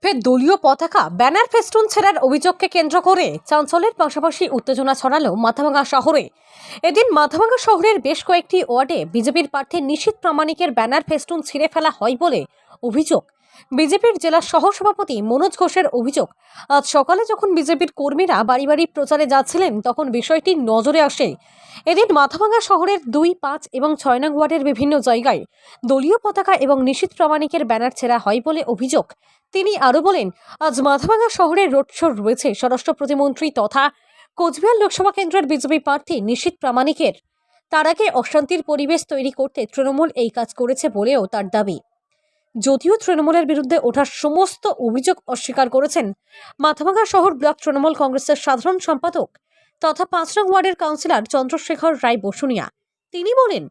ফের দলীয় পতাকা ব্যানার ফেস্টুন ছেড়ার অভিযোগকে কেন্দ্র করে চাঞ্চল্যের পাশাপাশি উত্তেজনা ছড়ালো মাথাভাঙা শহরে। এদিন মাথাভাঙা শহরের বেশ কয়েকটি ওয়ার্ডে বিজেপির প্রার্থী নিশীথ প্রামাণিকের ব্যানার ফেস্টুন ছিঁড়ে ফেলা হয় বলে অভিযোগ। বিজেপির জেলা সহসভাপতি মনোজ ঘোষের অভিযোগ, আজ সকালে যখন বিজেপির কর্মীরা বাড়ি বাড়ি প্রচারে যাচ্ছিলেন তখন বিষয়টি নজরে আসে। এদিন মাথাভাঙা শহরের 2, 5 এবং 6 নং ওয়ার্ডের বিভিন্ন জায়গায় দলীয় পতাকা এবং নিশীথ প্রামাণিকের ব্যানার ছেঁড়া হয় বলে অভিযোগ। তিনি আরো বলেন, আজ মাথাভাঙা শহরের রোড শো রয়েছে স্বরাষ্ট্র প্রতিমন্ত্রী তথা কোচবিহার লোকসভা কেন্দ্রের বিজেপি প্রার্থী নিশীথ প্রামাণিকের। তার আগে অশান্তির পরিবেশ তৈরি করতে তৃণমূল এই কাজ করেছে বলেও তার দাবি। যদিও তৃণমূলের বিরুদ্ধে ওঠা সমস্ত অভিযোগ অস্বীকার করেছেন মাথাভাঙা শহর ব্লক তৃণমূল কংগ্রেসের সাধারণ সম্পাদক তথা 5 নং ওয়ার্ডের কাউন্সিলর চন্দ্রশেখর রায় বসুনিয়া। তিনি বলেন,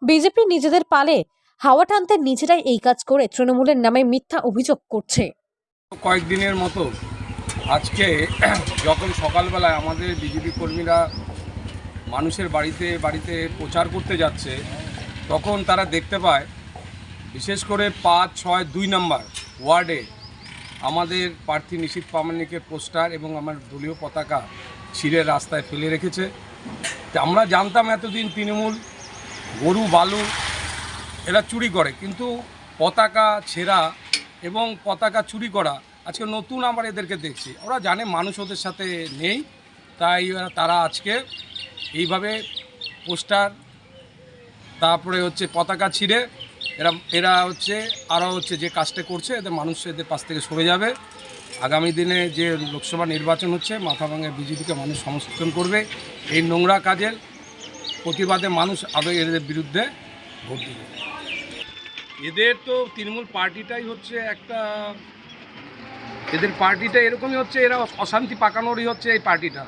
বিজেপি নিজেদের পালে হাওয়া টানতে নিজেরাই এই কাজ করে তৃণমূলের নামে মিথ্যা অভিযোগ করছে। কয়েকদিনের মতো আজকে যখন সকালবেলায় আমাদের বিজেপি কর্মীরা মানুষের বাড়িতে বাড়িতে প্রচার করতে যাচ্ছে, তখন তারা দেখতে পায় বিশেষ করে 5, 6, 2 নম্বর ওয়ার্ডে আমাদের প্রার্থী নিশীথ প্রামাণিকের পোস্টার এবং আমার দলীয় পতাকা ছিঁড়ে রাস্তায় ফেলে রেখেছে। আমরা জানতাম এতদিন তৃণমূল গরু বালু এরা চুরি করে, কিন্তু পতাকা ছেঁড়া এবং পতাকা চুরি করা আজকে নতুন আবার এদেরকে দেখছি। ওরা জানে মানুষ ওদের সাথে নেই, তাই তারা আজকে এইভাবে পোস্টার তারপরে হচ্ছে পতাকা ছিঁড়ে এরা হচ্ছে যে কাজটা করছে, এদের মানুষ এদের পাশ থেকে সরে যাবে। আগামী দিনে যে লোকসভা নির্বাচন হচ্ছে, মাথাভাঙা বিজেপিকে মানুষ সমর্থন করবে। এই নোংরা কাজের প্রতিবাদে মানুষ আদৌ এদের বিরুদ্ধে ভোট দেবে। এদের তো তৃণমূল পার্টিটাই হচ্ছে এদের পার্টিটা এরকমই হচ্ছে, এরা অশান্তি পাকানোরই হচ্ছে এই পার্টিটা।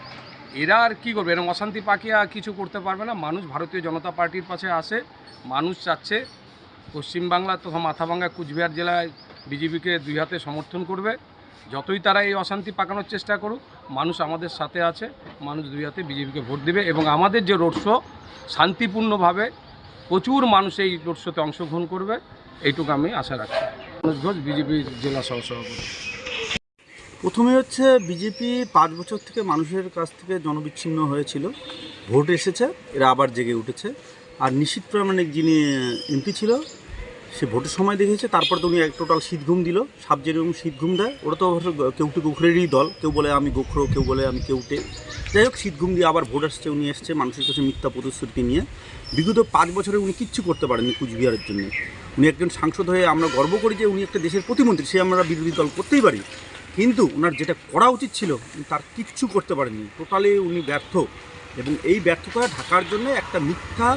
এরা আর কী করবে? এরা অশান্তি পাকিয়ে আর কিছু করতে পারবে না। মানুষ ভারতীয় জনতা পার্টির পাশে আসে। মানুষ চাচ্ছে পশ্চিমবাংলা তথা মাথাভাঙা কুচবিহার জেলায় বিজেপিকে 2 হাতে সমর্থন করবে। যতই তারা এই অশান্তি পাকানোর চেষ্টা করুক, মানুষ আমাদের সাথে আছে। মানুষ 2 হাতে বিজেপিকে ভোট দেবে এবং আমাদের যে রোড শো শান্তিপূর্ণভাবে প্রচুর মানুষ এই রোড শোতে অংশগ্রহণ করবে, এইটুকু আমি আশা রাখছি। মনোজ ঘোষ, বিজেপি জেলা সহসভাপতি। প্রথমে হচ্ছে বিজেপি 5 বছর থেকে মানুষের কাছ থেকে জনবিচ্ছিন্ন হয়েছিল। ভোট এসেছে, এরা আবার জেগে উঠেছে। আর নিশীথ প্রামাণিক যিনি এমপি ছিল, সে ভোটের সময় দেখেছে, তারপর তো উনি এক টোটাল শীতঘুম দিল। সাপ যেরকম শীতঘুম দেয়, ওরা তো অবশ্য কেউটে গোখরেরই দল। কেউ বলে আমি গোখরো, কেউ বলে আমি কেউটে। যাই হোক, শীতঘুম দিয়ে আবার ভোট আসছে, উনি এসছে মানুষের কাছে মিথ্যা প্রতিশ্রুতি নিয়ে। বিগত 5 বছরে উনি কিচ্ছু করতে পারেননি কুচবিহারের জন্য। উনি একজন সাংসদ হয়ে আমরা গর্ব করি যে উনি একটা দেশের প্রতিমন্ত্রী, সে আমরা বিরোধী দল করতেই পারি, কিন্তু ওনার যেটা করা উচিত ছিল তার কিচ্ছু করতে পারেননি। টোটালি উনি ব্যর্থ, এবং এই ব্যর্থতা ঢাকার জন্য একটা মিথ্যা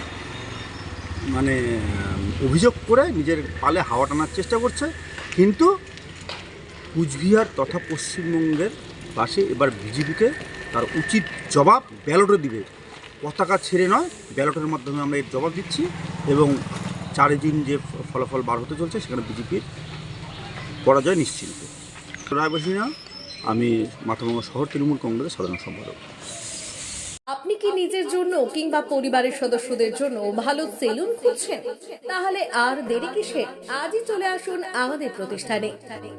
অভিযোগ করে নিজের পালে হাওয়া টানার চেষ্টা করছে। কিন্তু কুচবিহার তথা পশ্চিমবঙ্গের পাশে এবার বিজেপিকে তার উচিত জবাব ব্যালটে দিবে। পতাকা ছেড়ে নয়, ব্যালটের মাধ্যমে আমরা এর জবাব দিচ্ছি। এবং 4 দিন যে ফলাফল বার হতে চলছে, সেখানে বিজেপির পরাজয় নিশ্চিত। রায় বসিনা, আমি মাথাভাঙা শহর তৃণমূল কংগ্রেসের সাধারণ সম্পাদক। আপনি কি নিজের জন্য কিংবা পরিবারের সদস্যদের জন্য ভালো সেলুন খুঁজছেন? তাহলে আর দেরি কিসের? আজই চলে আসুন আমাদের প্রতিষ্ঠানে।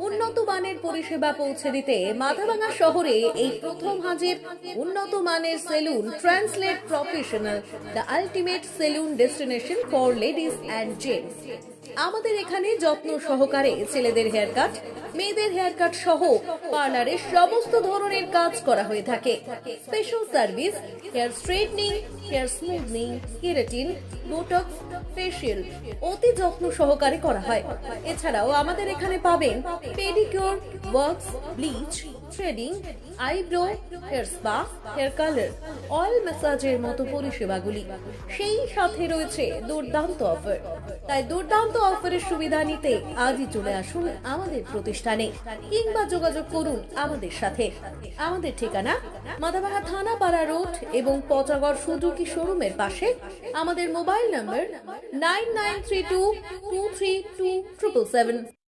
উন্নত মানের পরিষেবা পৌঁছে দিতে মাথাভাঙা শহরে এই প্রথম হাজির উন্নত মানের salon translate professional, the ultimate salon destination for ladies and gents. আমাদের এখানে যত্ন সহকারে ছেলেদের হেয়ার কাট, মেয়েদের হেয়ার কাট সহ পার্লারের সমস্ত ধরনের কাজ করা হয়ে থাকে। Special service, hair straightening, hair smoothing, keratin, botox, facial অতি যত্ন সহকারে করা হয়। এছাড়াও আমাদের এখানে পাবেন pedicure, wax, bleach, threading, eyebrow, hair spa, hair colour, oil ম্যাসাজের মতো পরিষেবাগুলি। সেই সাথে রয়েছে দুর্দান্ত অফার। তাই দুর্দান্ত অফারের সুবিধা নিতে আজই চলে আসুন আমাদের প্রতিষ্ঠানে কিংবা যোগাযোগ করুন আমাদের সাথে। আমাদের ঠিকানা মাথাভাঙা থানাপাড়া রোড এবং পচাগড় সুজুকি শোরুমের পাশে। আমাদের মোবাইল নম্বর 9932232777।